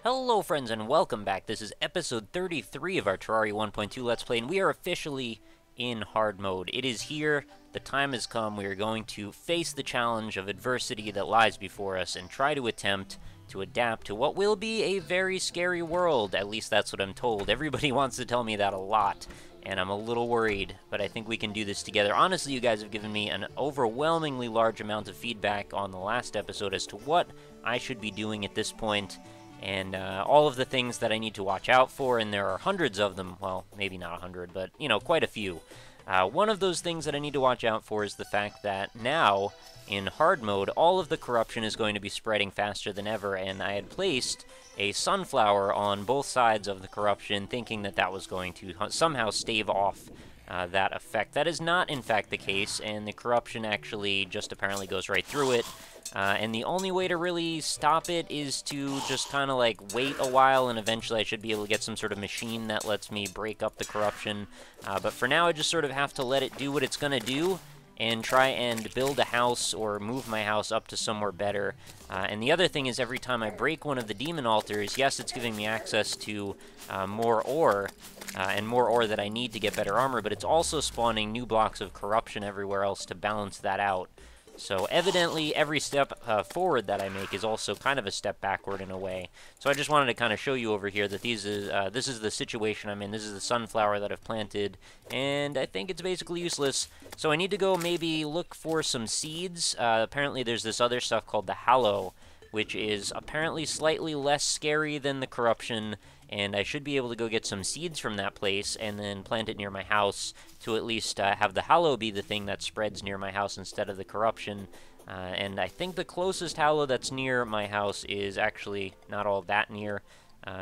Hello friends and welcome back. This is episode 33 of our Terraria 1.2 Let's Play, and we are officially in hard mode. It is here, the time has come, we are going to face the challenge of adversity that lies before us and try to attempt to adapt to what will be a very scary world. At least that's what I'm told. Everybody wants to tell me that a lot, and I'm a little worried, but I think we can do this together. Honestly, you guys have given me an overwhelmingly large amount of feedback on the last episode as to what I should be doing at this point, and all of the things that I need to watch out for, and there are hundreds of them. Well, maybe not 100, but, you know, quite a few. One of those things that I need to watch out for is the fact that now, in hard mode, all of the corruption is going to be spreading faster than ever, and I had placed a sunflower on both sides of the corruption, thinking that that was going to somehow stave off that effect. That is not, in fact, the case, and the corruption actually just apparently goes right through it. And the only way to really stop it is to just kind of like wait a while, and eventually I should be able to get some sort of machine that lets me break up the corruption. But for now, I just sort of have to let it do what it's going to do and try and build a house or move my house up to somewhere better. And the other thing is, every time I break one of the demon altars, yes, it's giving me access to more ore, and more ore that I need to get better armor, but it's also spawning new blocks of corruption everywhere else to balance that out. So evidently, every step forward that I make is also kind of a step backward in a way. So I just wanted to kind of show you over here that this is the situation I'm in. This is the sunflower that I've planted, and I think it's basically useless. So I need to go maybe look for some seeds. Apparently there's this other stuff called the Hallow, which is apparently slightly less scary than the corruption, and I should be able to go get some seeds from that place and then plant it near my house to at least have the Hallow be the thing that spreads near my house instead of the corruption. And I think the closest Hallow that's near my house is actually not all that near.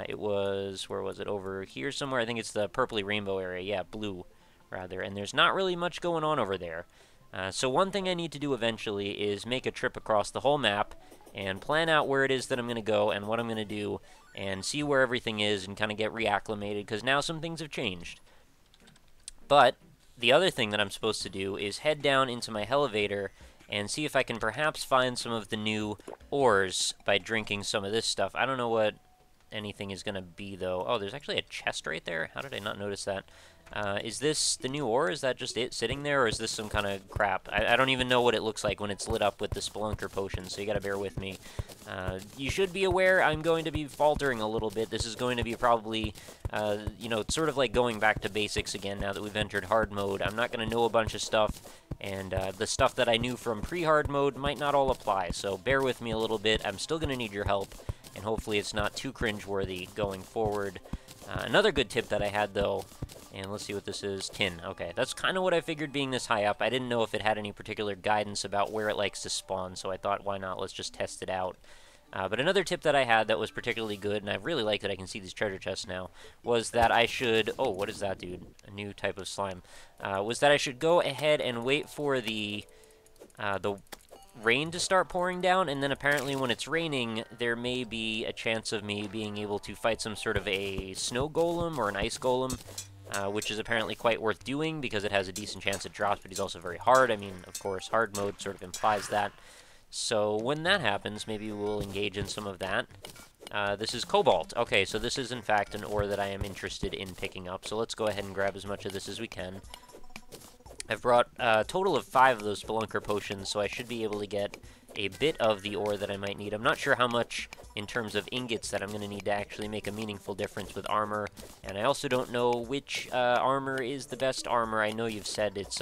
It was, where was it, over here somewhere? I think it's the purpley rainbow area, yeah, blue, rather, and there's not really much going on over there. So one thing I need to do eventually is make a trip across the whole map and plan out where it is that I'm going to go and what I'm going to do, and see where everything is and kind of get reacclimated, because now some things have changed. But the other thing that I'm supposed to do is head down into my elevator and see if I can perhaps find some of the new ores by drinking some of this stuff. I don't know what anything is going to be, though. Oh, there's actually a chest right there. How did I not notice that? Is this the new ore? Is that just it sitting there, or is this some kind of crap? I don't even know what it looks like when it's lit up with the Spelunker potion, so you gotta bear with me. You should be aware I'm going to be faltering a little bit. This is going to be probably, you know, sort of like going back to basics again now that we've entered hard mode. I'm not going to know a bunch of stuff, and the stuff that I knew from pre-hard mode might not all apply, so bear with me a little bit. I'm still going to need your help, and hopefully it's not too cringeworthy going forward. Another good tip that I had, though, and let's see what this is. Tin. Okay, that's kind of what I figured being this high up. I didn't know if it had any particular guidance about where it likes to spawn, so I thought, why not? Let's just test it out. But another tip that I had that was particularly good, and I really like that I can see these treasure chests now, was that I should... Oh, what is that, dude? A new type of slime. Was that I should go ahead and wait for the rain to start pouring down, and then apparently when it's raining, there may be a chance of me being able to fight some sort of a snow golem or an ice golem, which is apparently quite worth doing because it has a decent chance it drops, but he's also very hard. I mean, of course, hard mode sort of implies that. So when that happens, maybe we'll engage in some of that. This is cobalt. Okay, so this is in fact an ore that I am interested in picking up, so let's go ahead and grab as much of this as we can. I've brought a total of 5 of those Spelunker potions, so I should be able to get a bit of the ore that I might need. I'm not sure how much in terms of ingots that I'm going to need to actually make a meaningful difference with armor, and I also don't know which armor is the best armor. I know you've said it's,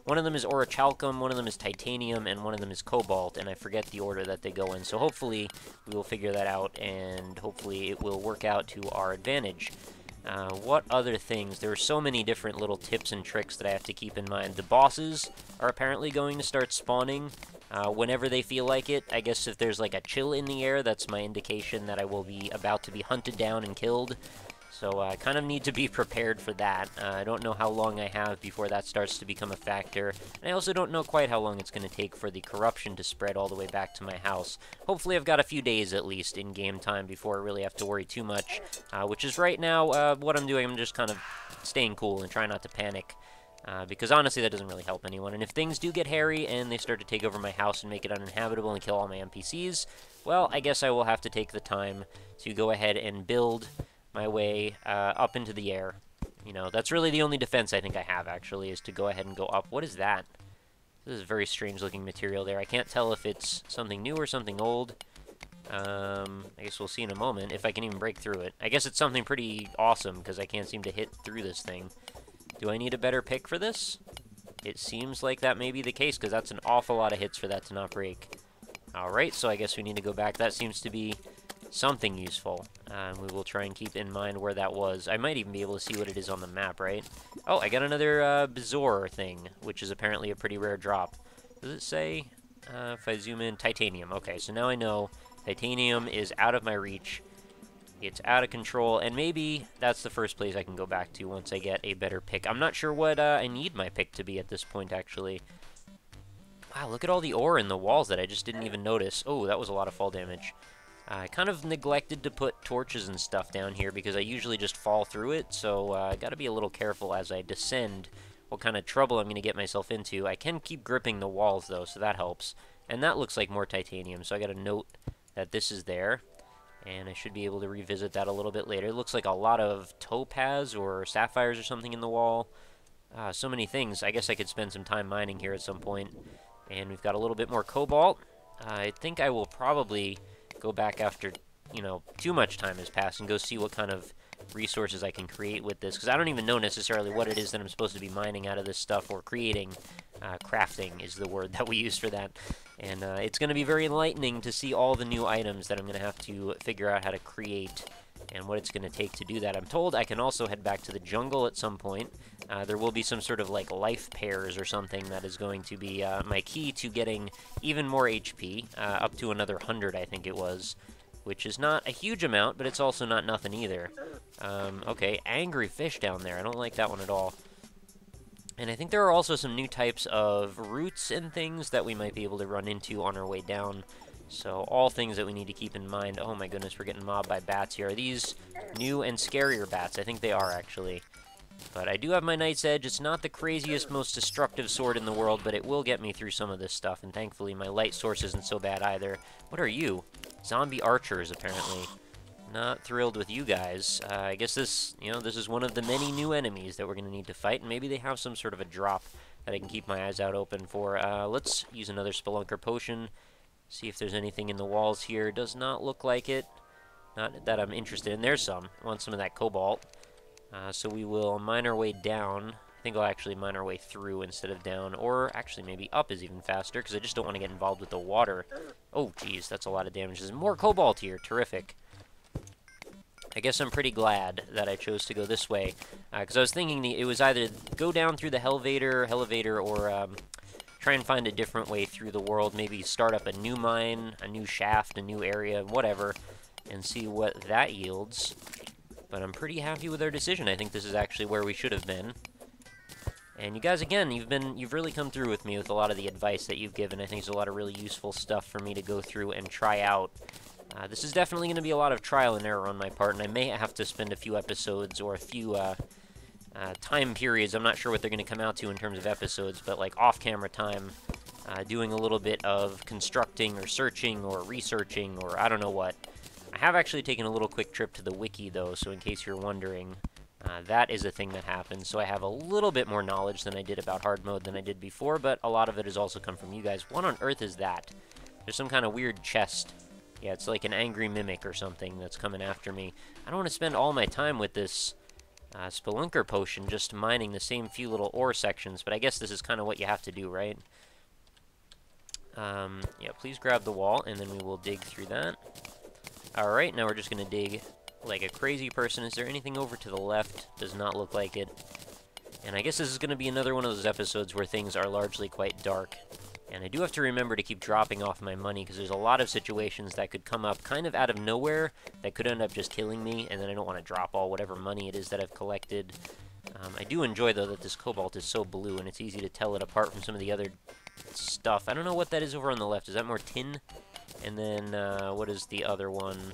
one of them is orichalcum, one of them is titanium, and one of them is cobalt, and I forget the order that they go in, so hopefully we will figure that out, and hopefully it will work out to our advantage. What other things? There are so many different little tips and tricks that I have to keep in mind. The bosses are apparently going to start spawning whenever they feel like it. I guess if there's like a chill in the air, that's my indication that I will be about to be hunted down and killed. So I kind of need to be prepared for that. I don't know how long I have before that starts to become a factor. And I also don't know quite how long it's going to take for the corruption to spread all the way back to my house. Hopefully I've got a few days at least in game time before I really have to worry too much. Which is right now what I'm doing. I'm just kind of staying cool and trying not to panic. Because honestly, that doesn't really help anyone. And if things do get hairy and they start to take over my house and make it uninhabitable and kill all my NPCs, well, I guess I will have to take the time to go ahead and build my way up into the air. You know, that's really the only defense I think I have, actually, is to go ahead and go up. What is that? This is very strange-looking material there. I can't tell if it's something new or something old. I guess we'll see in a moment if I can even break through it. I guess it's something pretty awesome, because I can't seem to hit through this thing. Do I need a better pick for this? It seems like that may be the case, because that's an awful lot of hits for that to not break. Alright, so I guess we need to go back. That seems to be something useful. We will try and keep in mind where that was. I might even be able to see what it is on the map, right? Oh, I got another Bezoar thing, which is apparently a pretty rare drop. Does it say, if I zoom in, titanium? Okay, so now I know titanium is out of my reach. It's out of control, and maybe that's the first place I can go back to once I get a better pick. I'm not sure what I need my pick to be at this point, actually. Wow, look at all the ore in the walls that I just didn't even notice. Oh, that was a lot of fall damage. I kind of neglected to put torches and stuff down here because I usually just fall through it, so I gotta be a little careful as I descend what kind of trouble I'm gonna get myself into. I can keep gripping the walls, though, so that helps. And that looks like more titanium, so I gotta note that this is there. And I should be able to revisit that a little bit later. It looks like a lot of topaz or sapphires or something in the wall. So many things. I guess I could spend some time mining here at some point. And we've got a little bit more cobalt. I think I will probably go back after, you know, too much time has passed and go see what kind of resources I can create with this. Because I don't even know necessarily what it is that I'm supposed to be mining out of this stuff or creating. Crafting is the word that we use for that. And it's going to be very enlightening to see all the new items that I'm going to have to figure out how to create and what it's going to take to do that. I'm told I can also head back to the jungle at some point. There will be some sort of like life pairs or something that is going to be my key to getting even more HP, up to another 100 I think it was, which is not a huge amount, but it's also not nothing either. Okay, angry fish down there. I don't like that one at all. And I think there are also some new types of roots and things that we might be able to run into on our way down. So all things that we need to keep in mind. Oh my goodness, we're getting mobbed by bats here. Are these new and scarier bats? I think they are, actually. But I do have my Knight's Edge. It's not the craziest, most destructive sword in the world, but it will get me through some of this stuff. And thankfully, my light source isn't so bad either. What are you? Zombie archers, apparently. Not thrilled with you guys. I guess this, you know, this is one of the many new enemies that we're going to need to fight, and maybe they have some sort of a drop that I can keep my eyes out open for. Let's use another Spelunker Potion, see if there's anything in the walls here. Does not look like it. Not that I'm interested in. There's some. I want some of that cobalt. So we will mine our way down. I think I'll actually mine our way through instead of down, or actually maybe up is even faster, because I just don't want to get involved with the water. Oh, geez, that's a lot of damage. There's more cobalt here. Terrific. I guess I'm pretty glad that I chose to go this way, because I was thinking it was either go down through the Hellevator, or try and find a different way through the world, maybe start up a new mine, a new shaft, a new area, whatever, and see what that yields. But I'm pretty happy with our decision. I think this is actually where we should have been. And you guys, again, you've really come through with me with a lot of the advice that you've given. I think there's a lot of really useful stuff for me to go through and try out. This is definitely going to be a lot of trial and error on my part, and I may have to spend a few episodes or a few time periods. I'm not sure what they're going to come out to in terms of episodes, but like off-camera time, doing a little bit of constructing or searching or researching or I don't know what. I have actually taken a little quick trip to the wiki, though, so in case you're wondering, that is a thing that happens. So I have a little bit more knowledge than I did about hard mode than I did before, but a lot of it has also come from you guys. What on earth is that? There's some kind of weird chest. Yeah, it's like an angry mimic or something that's coming after me. I don't want to spend all my time with this Spelunker Potion just mining the same few little ore sections, but I guess this is kind of what you have to do, right? Yeah, please grab the wall, and then we will dig through that. Alright, now we're just going to dig like a crazy person. Is there anything over to the left? Does not look like it. And I guess this is going to be another one of those episodes where things are largely quite dark. And I do have to remember to keep dropping off my money, because there's a lot of situations that could come up kind of out of nowhere that could end up just killing me, and then I don't want to drop all whatever money it is that I've collected. I do enjoy, though, that this cobalt is so blue, and it's easy to tell it apart from some of the other stuff. I don't know what that is over on the left. Is that more tin? And then, what is the other one?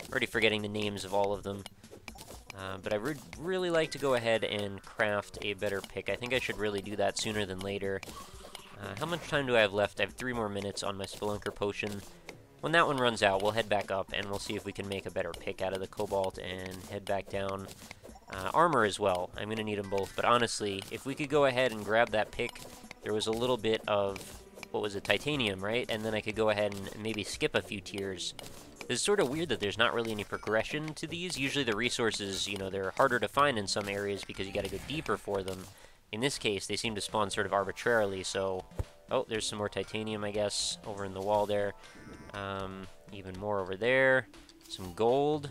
I'm already forgetting the names of all of them. But I would really like to go ahead and craft a better pick. I think I should really do that sooner than later. How much time do I have left? I have 3 more minutes on my Spelunker Potion. When that one runs out, we'll head back up, and we'll see if we can make a better pick out of the Cobalt and head back down. Armor as well. I'm going to need them both, but honestly, if we could go ahead and grab that pick, there was a little bit of, what was it, titanium, right? And then I could go ahead and maybe skip a few tiers. It's sort of weird that there's not really any progression to these. Usually the resources, you know, they're harder to find in some areas because you got to go deeper for them. In this case, they seem to spawn sort of arbitrarily, so... Oh, there's some more titanium, I guess, over in the wall there. Even more over there. Some gold.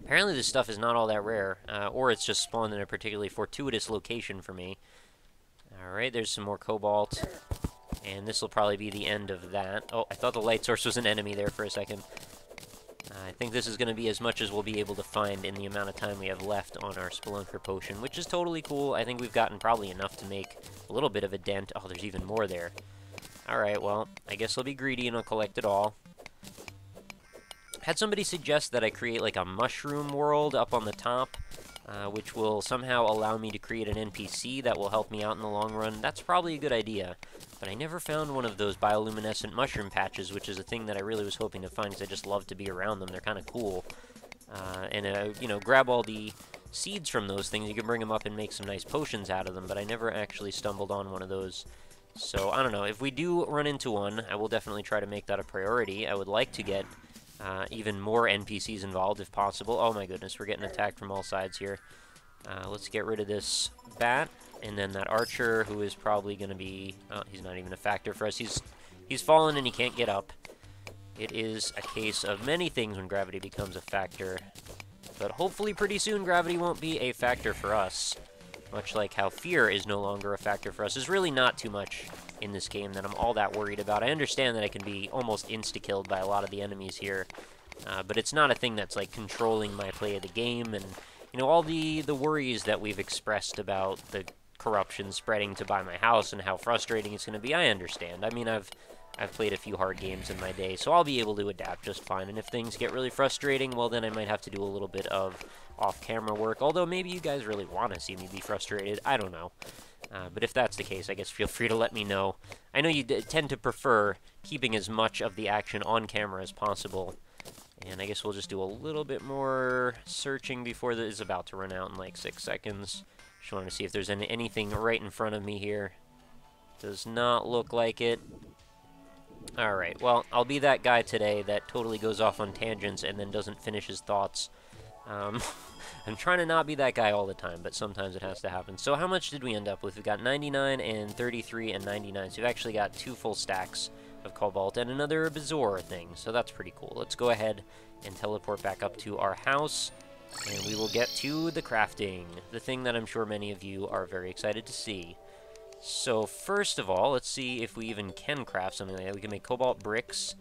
Apparently this stuff is not all that rare, or it's just spawned in a particularly fortuitous location for me. Alright, there's some more cobalt. And this will probably be the end of that. Oh, I thought the light source was an enemy there for a second. I think this is going to be as much as we'll be able to find in the amount of time we have left on our Spelunker Potion, which is totally cool. I think we've gotten probably enough to make a little bit of a dent. Oh, there's even more there. Alright, well, I guess I'll be greedy and I'll collect it all. Had somebody suggest that I create like a mushroom world up on the top, which will somehow allow me to create an NPC that will help me out in the long run. That's probably a good idea, but I never found one of those bioluminescent mushroom patches, which is a thing that I really was hoping to find because I just love to be around them. They're kind of cool. You know, grab all the seeds from those things. You can bring them up and make some nice potions out of them, but I never actually stumbled on one of those. So, I don't know. If we do run into one, I will definitely try to make that a priority. I would like to get even more NPCs involved if possible. Oh my goodness, we're getting attacked from all sides here. Let's get rid of this bat, and then that archer, who is probably going to be... Oh, he's not even a factor for us. He's fallen and he can't get up. It is a case of many things when gravity becomes a factor. But hopefully pretty soon gravity won't be a factor for us. Much like how fear is no longer a factor for us. There's really not too much in this game that I'm all that worried about. I understand that I can be almost insta-killed by a lot of the enemies here, but it's not a thing that's like controlling my play of the game, and you know, all the worries that we've expressed about the corruption spreading to by my house and how frustrating it's going to be, I understand. I mean, I've played a few hard games in my day, so I'll be able to adapt just fine, and if things get really frustrating, well then I might have to do a little bit of off-camera work, although maybe you guys really want to see me be frustrated, I don't know. But if that's the case, I guess feel free to let me know. I know you tend to prefer keeping as much of the action on camera as possible. And I guess we'll just do a little bit more searching before this is about to run out in like 6 seconds. Just wanted to see if there's anything right in front of me here. Does not look like it. Alright, well, I'll be that guy today that totally goes off on tangents and then doesn't finish his thoughts. I'm trying to not be that guy all the time, but sometimes it has to happen. So how much did we end up with? We got 99 and 33 and 99. So we've actually got 2 full stacks of cobalt and another Bazaar thing. So that's pretty cool. Let's go ahead and teleport back up to our house, and we will get to the crafting, the thing that I'm sure many of you are very excited to see. So first of all, let's see if we even can craft something like that. We can make cobalt bricks.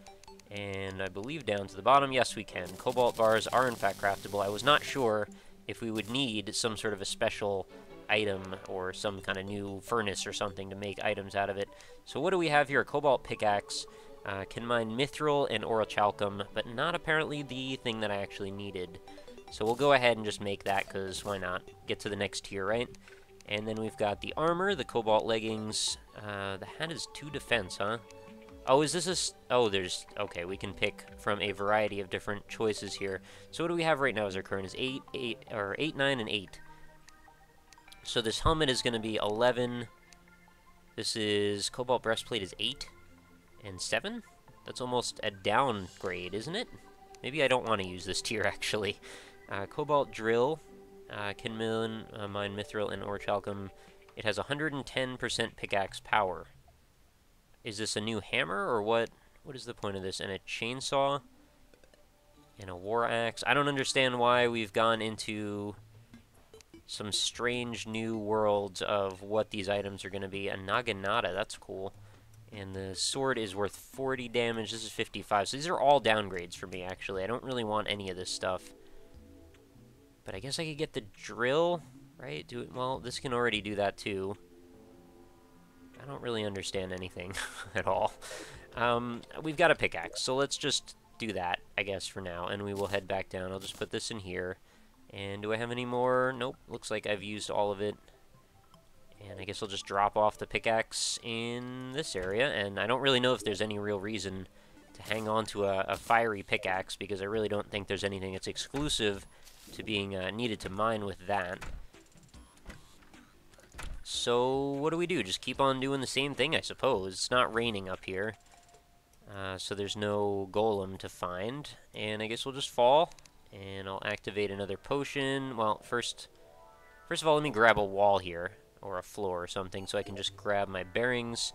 And I believe down to the bottom, yes we can. Cobalt bars are in fact craftable. I was not sure if we would need some sort of a special item or some kind of new furnace or something to make items out of it. So what do we have here? A cobalt pickaxe. Can mine mithril and orichalcum, but not apparently the thing that I actually needed. So we'll go ahead and just make that, because why not? Get to the next tier, right? And then we've got the armor, the cobalt leggings. The hat is 2 defense, huh? Oh, is this a... Oh, there's... Okay, we can pick from a variety of different choices here. So what do we have right now as our current is 8, 9, and 8. So this helmet is going to be 11. This is... Cobalt breastplate is 8 and 7? That's almost a downgrade, isn't it? Maybe I don't want to use this tier, actually. Cobalt drill. Can mine mithril and orichalcum. It has 110% pickaxe power. Is this a new hammer, or what? What is the point of this? And a chainsaw? And a war axe? I don't understand why we've gone into some strange new worlds of what these items are going to be. A naginata, that's cool. And the sword is worth 40 damage. This is 55. So these are all downgrades for me, actually. I don't really want any of this stuff. But I guess I could get the drill, right? Well, this can already do that, too. I don't really understand anything at all. We've got a pickaxe, so let's just do that, I guess, for now, and we will head back down. I'll just put this in here. And do I have any more? Nope, looks like I've used all of it. And I guess I'll just drop off the pickaxe in this area, and I don't really know if there's any real reason to hang on to a fiery pickaxe, because I really don't think there's anything that's exclusive to being needed to mine with that. So what do? Just keep on doing the same thing, I suppose. It's not raining up here, so there's no golem to find, and I guess we'll just fall, and I'll activate another potion. Well, first of all, let me grab a wall here, or a floor or something, so I can just grab my bearings,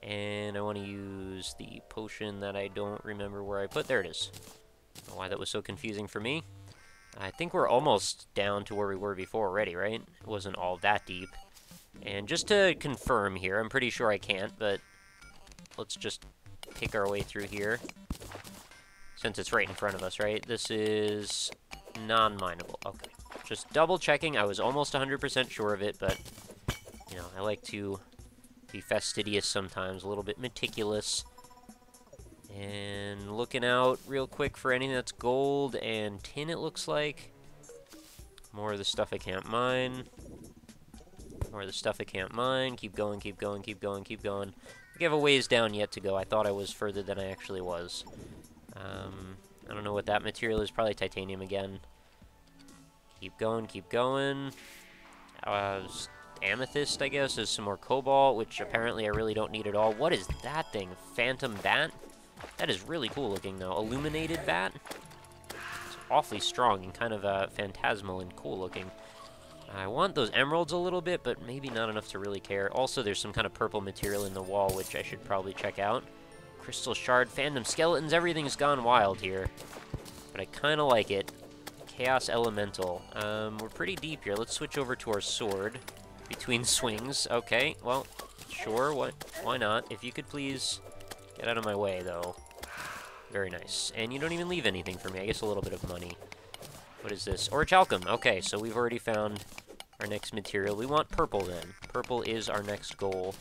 and I want to use the potion that I don't remember where I put. There it is. I don't know why that was so confusing for me. I think we're almost down to where we were before already, right? It wasn't all that deep. And just to confirm here, I'm pretty sure I can't, but let's just pick our way through here, since it's right in front of us, right? This is non-mineable. Okay. Just double checking. I was almost 100% sure of it, but you know, I like to be fastidious sometimes, a little bit meticulous. And looking out real quick for anything that's gold and tin, it looks like. More of the stuff I can't mine. More of the stuff I can't mine. Keep going, keep going, keep going, keep going. I have a ways down yet to go. I thought I was further than I actually was. I don't know what that material is. Probably titanium again. Keep going, keep going. Amethyst, I guess, is some more cobalt, which apparently I really don't need at all. What is that thing? Phantom bat? That is really cool looking, though. Illuminated bat? It's awfully strong and kind of phantasmal and cool looking. I want those emeralds a little bit, but maybe not enough to really care. Also, there's some kind of purple material in the wall, which I should probably check out. Crystal shard, phantom skeletons, everything's gone wild here. But I kind of like it. Chaos elemental. We're pretty deep here. Let's switch over to our sword. Between swings. Okay, well, sure, why not? If you could please get out of my way, though. Very nice. And you don't even leave anything for me. I guess a little bit of money. What is this? Orichalcum. Okay, so we've already found our next material. We want purple, then. Purple is our next goal.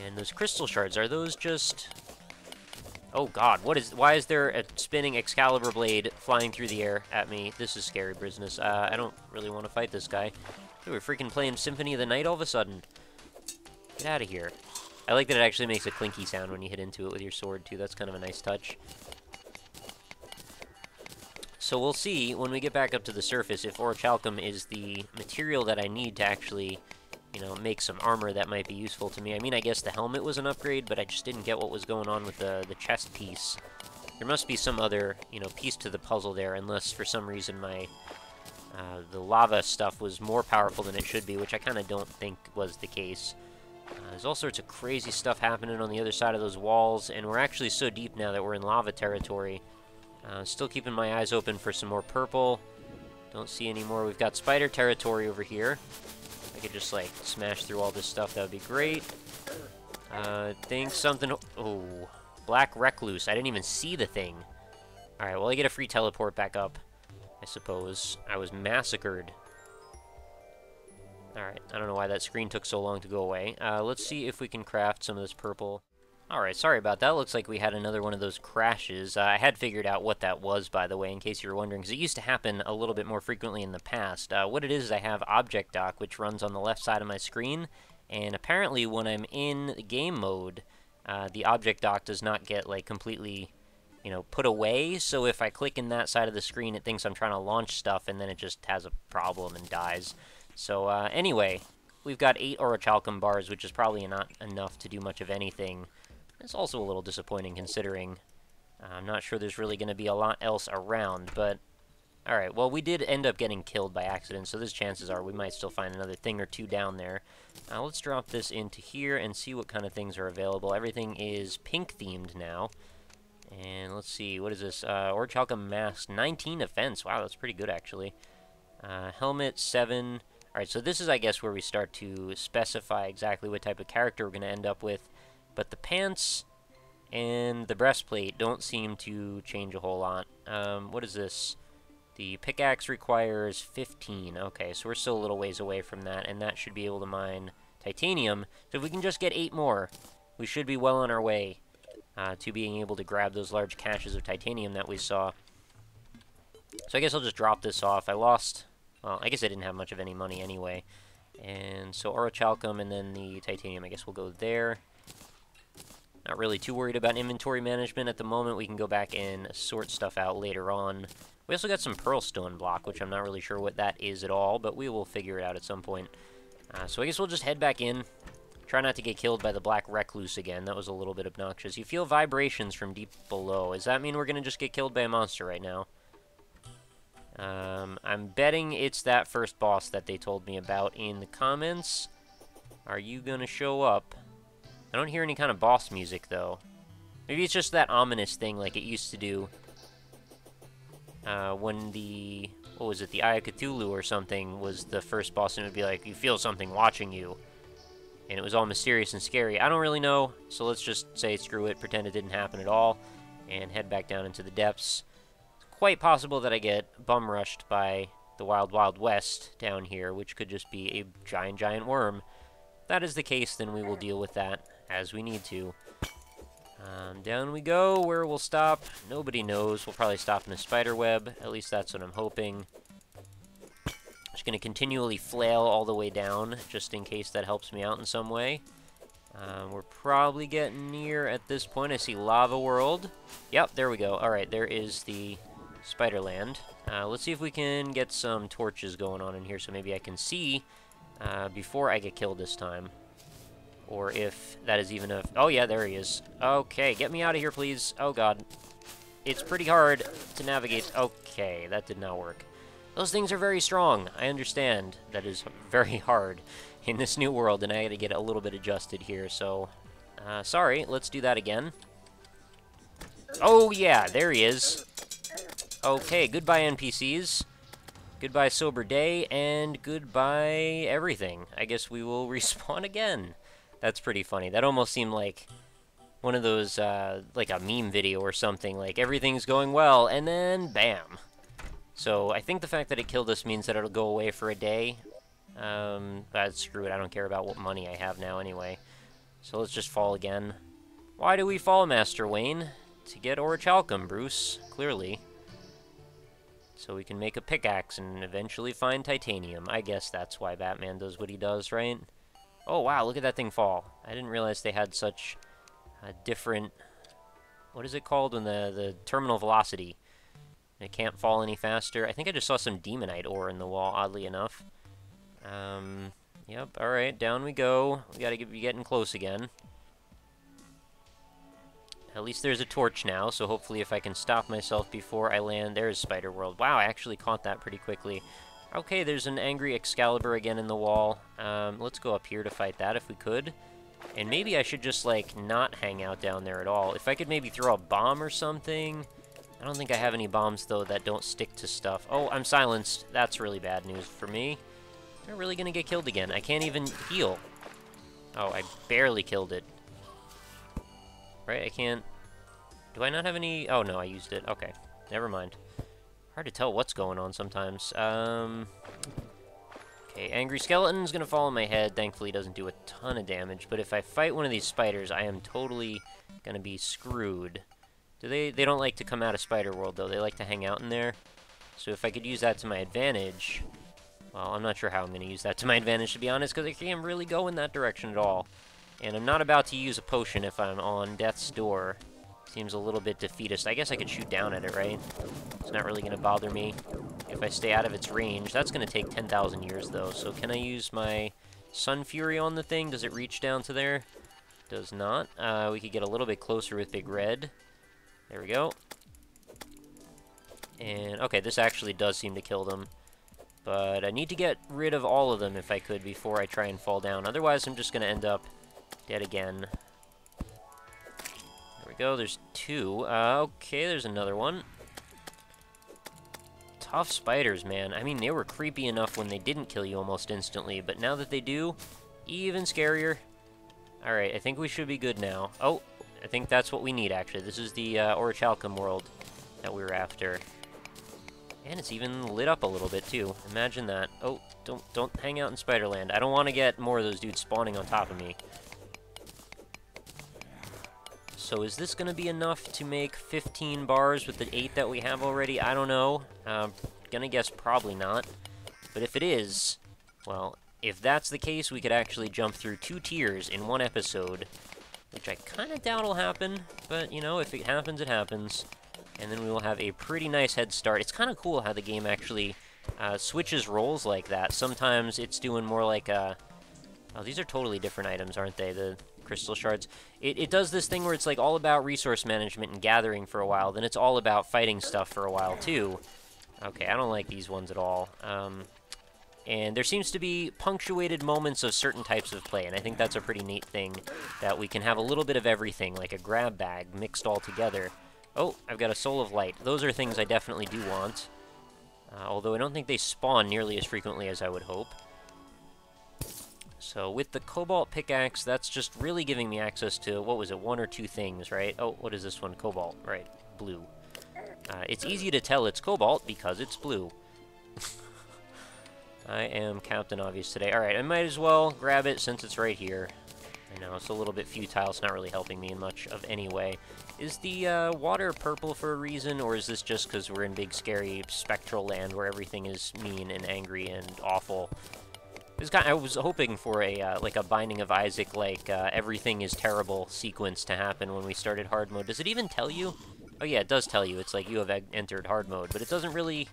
And those crystal shards, are those just... Oh god, why is there a spinning Excalibur blade flying through the air at me? This is scary business. I don't really want to fight this guy. Hey, we're freaking playing Symphony of the Night all of a sudden. Get out of here. I like that it actually makes a clinky sound when you hit into it with your sword, too. That's kind of a nice touch. So we'll see, when we get back up to the surface, if orichalcum is the material that I need to actually, you know, make some armor that might be useful to me. I mean, I guess the helmet was an upgrade, but I just didn't get what was going on with the chest piece. There must be some other, you know, piece to the puzzle there, unless for some reason my, the lava stuff was more powerful than it should be, which I kind of don't think was the case. There's all sorts of crazy stuff happening on the other side of those walls, and we're actually so deep now that we're in lava territory. Still keeping my eyes open for some more purple. Don't see any more. We've got spider territory over here. I could just, like, smash through all this stuff. That would be great. Think something... Oh, Black Recluse. I didn't even see the thing. Alright, well, I get a free teleport back up, I suppose. I was massacred. Alright, I don't know why that screen took so long to go away. Let's see if we can craft some of this purple. Alright, sorry about that. Looks like we had another one of those crashes. I had figured out what that was, by the way, in case you were wondering, because it used to happen a little bit more frequently in the past. What it is I have Object Dock, which runs on the left side of my screen, and apparently when I'm in game mode, the Object Dock does not get, like, completely, you know, put away, so if I click in that side of the screen, it thinks I'm trying to launch stuff, and then it just has a problem and dies. So, anyway, we've got 8 orichalcum bars, which is probably not enough to do much of anything. It's also a little disappointing considering I'm not sure there's really going to be a lot else around, but alright, well, we did end up getting killed by accident, so there's chances are we might still find another thing or two down there. Let's drop this into here and see what kind of things are available. Everything is pink-themed now. And let's see, what is this? Orichalcum Mask, 19 offense. Wow, that's pretty good, actually. Helmet, 7. Alright, so this is, I guess, where we start to specify exactly what type of character we're going to end up with. But the pants and the breastplate don't seem to change a whole lot. What is this? The pickaxe requires 15. Okay, so we're still a little ways away from that, and that should be able to mine titanium. So if we can just get 8 more, we should be well on our way to being able to grab those large caches of titanium that we saw. So I guess I'll just drop this off. I lost... Well, I guess I didn't have much of any money anyway. And so orichalcum and then the titanium, I guess we'll go there. Not really too worried about inventory management at the moment. We can go back and sort stuff out later on. We also got some pearlstone block, which I'm not really sure what that is at all, but we will figure it out at some point. So I guess we'll just head back in. Try not to get killed by the black recluse again. That was a little bit obnoxious. You feel vibrations from deep below. Does that mean we're going to just get killed by a monster right now? I'm betting it's that first boss that they told me about in the comments. Are you going to show up? I don't hear any kind of boss music, though. Maybe it's just that ominous thing like it used to do when the... What was it? The Eye of Cthulhu or something was the first boss, and it would be like, you feel something watching you. And it was all mysterious and scary. I don't really know, so let's just say screw it, pretend it didn't happen at all, and head back down into the depths. It's quite possible that I get bum-rushed by the Wild Wild West down here, which could just be a giant, giant worm. If that is the case, then we will deal with that as we need to. Down we go. Where we'll stop, nobody knows. We'll probably stop in a spider web. At least that's what I'm hoping. Just going to continually flail all the way down, just in case that helps me out in some way. We're probably getting near at this point. I see Lava World. Yep, there we go. Alright, there is the Spiderland. Let's see if we can get some torches going on in here, so maybe I can see before I get killed this time. Or if that is even a... Oh, yeah, there he is. Okay, get me out of here, please. Oh, God. It's pretty hard to navigate. Okay, that did not work. Those things are very strong. I understand that is very hard in this new world, and I had to get a little bit adjusted here, so... sorry, let's do that again. Oh, yeah, there he is. Okay, goodbye, NPCs. Goodbye, Sober Day, and goodbye, everything. I guess we will respawn again. That's pretty funny. That almost seemed like one of those, like a meme video or something. Like, everything's going well, and then, bam. So, I think the fact that it killed us means that it'll go away for a day. But screw it, I don't care about what money I have now anyway. So let's just fall again. Why do we fall, Master Wayne? To get orichalcum, Bruce, clearly. So we can make a pickaxe and eventually find titanium. I guess that's why Batman does what he does, right? Oh, wow, look at that thing fall. I didn't realize they had such a different... What is it called when the terminal velocity? It can't fall any faster. I think I just saw some demonite ore in the wall, oddly enough. Yep, alright, down we go. We gotta be getting close again. At least there's a torch now, so hopefully if I can stop myself before I land... There's Spider World. Wow, I actually caught that pretty quickly. Okay, there's an angry Excalibur again in the wall. Let's go up here to fight that if we could. And maybe I should just, like, not hang out down there at all. If I could maybe throw a bomb or something... I don't think I have any bombs, though, that don't stick to stuff. Oh, I'm silenced. That's really bad news for me. They're really gonna get killed again. I can't even heal. Oh, I barely killed it. Right, I can't... Do I not have any... Oh, no, I used it. Okay, never mind. Hard to tell what's going on sometimes. Okay, Angry Skeleton's gonna fall on my head. Thankfully, he doesn't do a ton of damage. But if I fight one of these spiders, I am totally gonna be screwed. They don't like to come out of Spider World, though. They like to hang out in there. So if I could use that to my advantage... Well, I'm not sure how I'm going to use that to my advantage, to be honest, because I can't really go in that direction at all. And I'm not about to use a potion if I'm on death's door. Seems a little bit defeatist. I guess I could shoot down at it, right? It's not really going to bother me if I stay out of its range. That's going to take 10,000 years, though. So can I use my Sun Fury on the thing? Does it reach down to there? Does not. We could get a little bit closer with Big Red. There we go. And, okay, this actually does seem to kill them. But I need to get rid of all of them if I could before I try and fall down. Otherwise, I'm just going to end up dead again. There we go, there's two. Okay, there's another one. Tough spiders, man. I mean, they were creepy enough when they didn't kill you almost instantly, but now that they do, even scarier. Alright, I think we should be good now. Oh! I think that's what we need, actually. This is the orichalcum world that we were after. And it's even lit up a little bit, too. Imagine that. Oh, don't hang out in Spiderland. I don't want to get more of those dudes spawning on top of me. So is this going to be enough to make 15 bars with the 8 that we have already? I don't know. Gonna guess probably not. But if it is, well, if that's the case, we could actually jump through 2 tiers in 1 episode, which I kind of doubt will happen, but, you know, if it happens, it happens. And then we will have a pretty nice head start. It's kind of cool how the game actually switches roles like that. Sometimes it's doing more like oh, these are totally different items, aren't they? The crystal shards. It does this thing where it's like all about resource management and gathering for a while, then it's all about fighting stuff for a while, too. Okay, I don't like these ones at all. And there seems to be punctuated moments of certain types of play, and I think that's a pretty neat thing, that we can have a little bit of everything, like a grab bag, mixed all together. Oh, I've got a Soul of Light. Those are things I definitely do want, although I don't think they spawn nearly as frequently as I would hope. So with the Cobalt Pickaxe, that's just really giving me access to, what was it, 1 or 2 things, right? Oh, what is this one? Cobalt, right, blue. It's easy to tell it's Cobalt because it's blue. I am Captain Obvious today. Alright, I might as well grab it since it's right here. I know, it's a little bit futile. It's not really helping me in much of any way. Is the water purple for a reason, or is this just because we're in big, scary, spectral land where everything is mean and angry and awful? I was hoping for a, like a Binding of Isaac, like, everything is terrible sequence to happen when we started hard mode. Does it even tell you? Oh yeah, it does tell you. It's like you have entered hard mode, but it doesn't really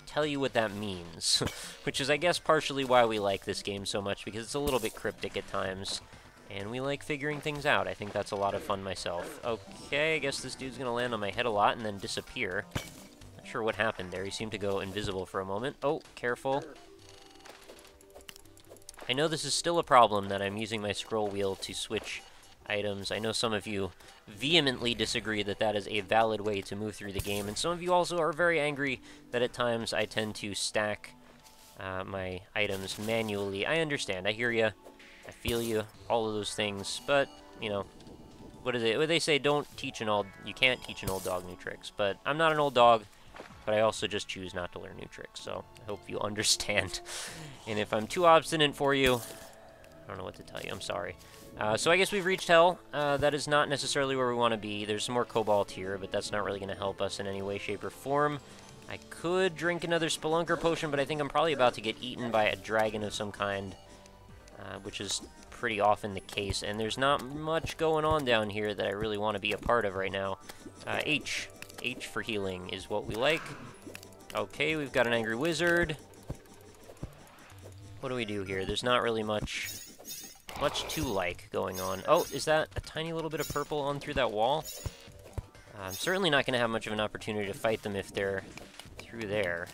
tell you what that means, which is, I guess, partially why we like this game so much, because it's a little bit cryptic at times, and we like figuring things out. I think that's a lot of fun myself. Okay, I guess this dude's gonna land on my head a lot and then disappear. Not sure what happened there. He seemed to go invisible for a moment. Oh, careful. I know this is still a problem that I'm using my scroll wheel to switch items. I know some of you vehemently disagree that that is a valid way to move through the game, and some of you also are very angry that at times I tend to stack my items manually. I understand. I hear you. I feel you. All of those things. But, you know, what is it? What they say, you can't teach an old dog new tricks. But I'm not an old dog, but I also just choose not to learn new tricks. So I hope you understand. And if I'm too obstinate for you, I don't know what to tell you. I'm sorry. So I guess we've reached hell. That is not necessarily where we want to be. There's some more cobalt here, but that's not really going to help us in any way, shape, or form. I could drink another Spelunker potion, but I think I'm probably about to get eaten by a dragon of some kind, which is pretty often the case. And there's not much going on down here that I really want to be a part of right now. H for healing is what we like. Okay, we've got an Angry Wizard. What do we do here? There's not really much to like going on. Oh, is that a tiny little bit of purple on through that wall? I'm certainly not going to have much of an opportunity to fight them if they're through there.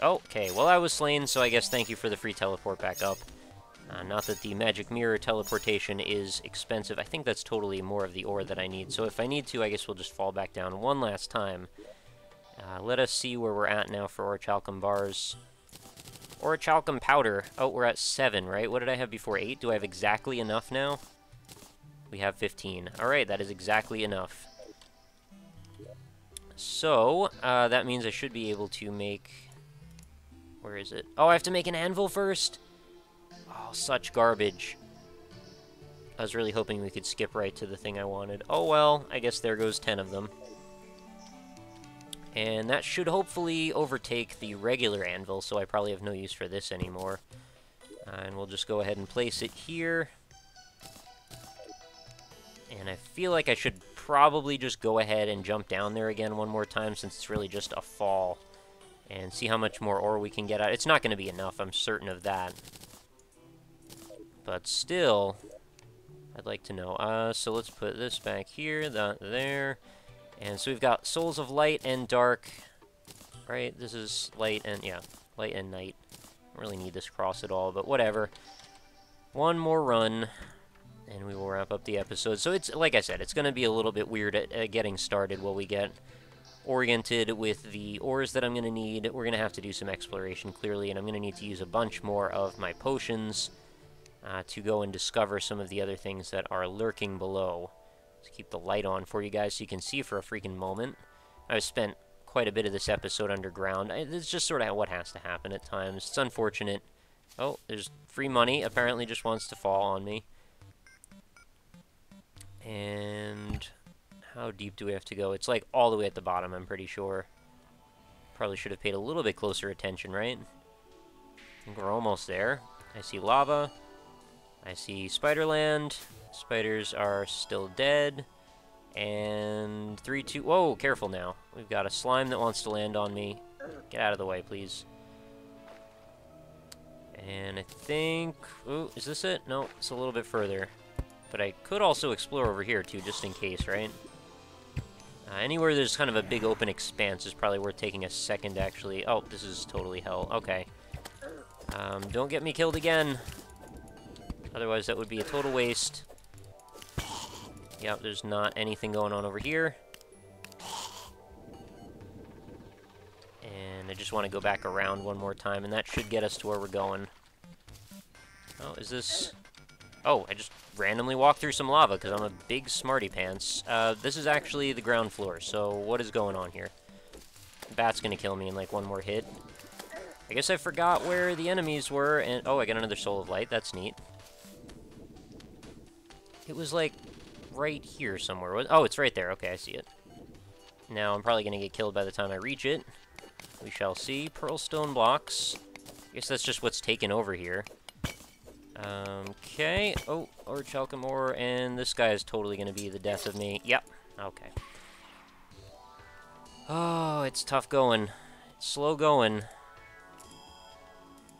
Okay, well I was slain, so I guess thank you for the free teleport back up. Not that the magic mirror teleportation is expensive. I think that's totally more of the ore that I need. So if I need to, I guess we'll just fall back down one last time. Let us see where we're at now for orichalcum bars. Orichalcum powder. Oh, we're at 7, right? What did I have before? 8? Do I have exactly enough now? We have 15. Alright, that is exactly enough. So, that means I should be able to make... Where is it? Oh, I have to make an anvil first? Oh, such garbage. I was really hoping we could skip right to the thing I wanted. Oh well, I guess there goes 10 of them. And that should hopefully overtake the regular anvil, so I probably have no use for this anymore. And we'll just go ahead and place it here. And I feel like I should probably just go ahead and jump down there again one more time, since it's really just a fall. And see how much more ore we can get out. It's not going to be enough, I'm certain of that. But still, I'd like to know. So let's put this back here, that there. And so we've got Souls of Light and Dark, right? This is light and, yeah, light and night. Don't really need this cross at all, but whatever. One more run, and we will wrap up the episode. So it's, like I said, it's going to be a little bit weird at getting started while we get oriented with the ores that I'm going to need. We're going to have to do some exploration, clearly, and I'm going to need to use a bunch more of my potions to go and discover some of the other things that are lurking below. Let's keep the light on for you guys so you can see for a freaking moment. I've spent quite a bit of this episode underground. It's just sort of what has to happen at times. It's unfortunate. Oh, there's free money. Apparently just wants to fall on me. And how deep do we have to go? It's like all the way at the bottom, I'm pretty sure. Probably should have paid a little bit closer attention, right? I think we're almost there. I see lava. I see Spiderland. Spiders are still dead. And 3, 2... Whoa, careful now. We've got a slime that wants to land on me. Get out of the way, please. And I think... Ooh, is this it? No, it's a little bit further. But I could also explore over here, too, just in case, right? Anywhere there's kind of a big open expanse is probably worth taking a second, actually. Oh, this is totally hell. Okay. Don't get me killed again. Otherwise, that would be a total waste. Yep, there's not anything going on over here. And I just want to go back around one more time, and that should get us to where we're going. Oh, is this... Oh, I just randomly walked through some lava because I'm a big smarty pants. This is actually the ground floor, so what is going on here? The bat's gonna kill me in like one more hit. I guess I forgot where the enemies were, and... Oh, I got another Soul of Light. That's neat. It was like right here somewhere. Oh, it's right there. Okay, I see it. Now I'm probably gonna get killed by the time I reach it. We shall see. Pearl stone blocks. I guess that's just what's taken over here. Okay. Oh, or Chalcamore, and this guy is totally going to be the death of me. Yep. Okay. Oh, it's tough going. It's slow going.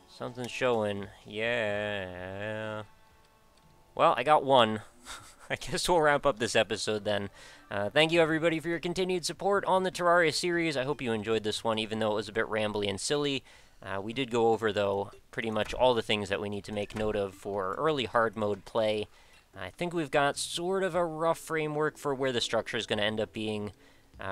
Something's showing. Yeah. Well, I got one. I guess we'll wrap up this episode then. Thank you, everybody, for your continued support on the Terraria series. I hope you enjoyed this one, even though it was a bit rambly and silly. We did go over, though, pretty much all the things that we need to make note of for early hard mode play. I think we've got sort of a rough framework for where the structure is going to end up being.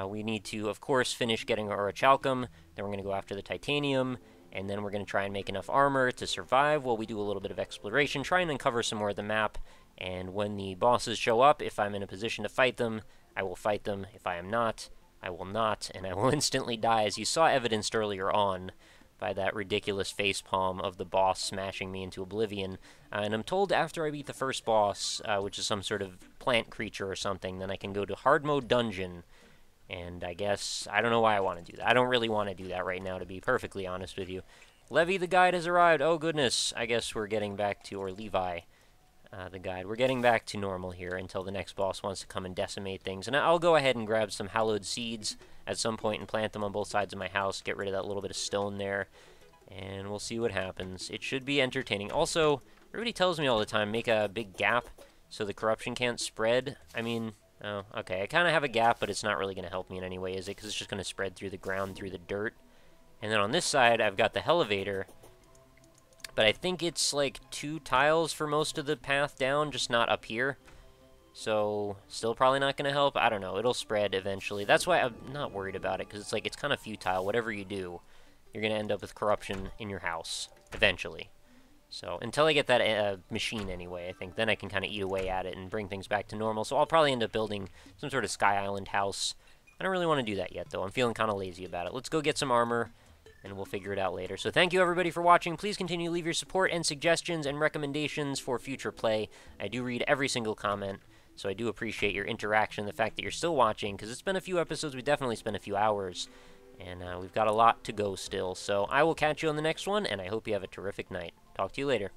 We need to, of course, finish getting our Orichalcum, then we're going to go after the Titanium, and then we're going to try and make enough armor to survive while we do a little bit of exploration, try and uncover some more of the map, and when the bosses show up, if I'm in a position to fight them, I will fight them. If I am not, I will not, and I will instantly die, as you saw evidenced earlier on by that ridiculous facepalm of the boss smashing me into oblivion. And I'm told after I beat the first boss, which is some sort of plant creature or something, then I can go to hard mode dungeon. And I guess, I don't know why I want to do that. I don't really want to do that right now, to be perfectly honest with you. Levy the guide has arrived. Oh, goodness. I guess we're getting back to, or Levi, the guide. We're getting back to normal here until the next boss wants to come and decimate things. And I'll go ahead and grab some hallowed seeds at some point and plant them on both sides of my house, get rid of that little bit of stone there, and we'll see what happens. It should be entertaining. Also, everybody tells me all the time, make a big gap so the corruption can't spread. I mean, oh, okay, I kind of have a gap, but it's not really going to help me in any way, is it? Because it's just going to spread through the ground, through the dirt. And then on this side, I've got the elevator, but I think it's like 2 tiles for most of the path down, just not up here. So, still probably not going to help. I don't know. It'll spread eventually. That's why I'm not worried about it, because it's like, it's kind of futile. Whatever you do, you're going to end up with corruption in your house, eventually. So, until I get that machine anyway, I think, then I can kind of eat away at it and bring things back to normal. So, I'll probably end up building some sort of Sky Island house. I don't really want to do that yet, though. I'm feeling kind of lazy about it. Let's go get some armor, and we'll figure it out later. So thank you, everybody, for watching. Please continue to leave your support and suggestions and recommendations for future play. I do read every single comment, so I do appreciate your interaction, the fact that you're still watching, because it's been a few episodes. We definitely spent a few hours, and we've got a lot to go still. So I will catch you on the next one, and I hope you have a terrific night. Talk to you later.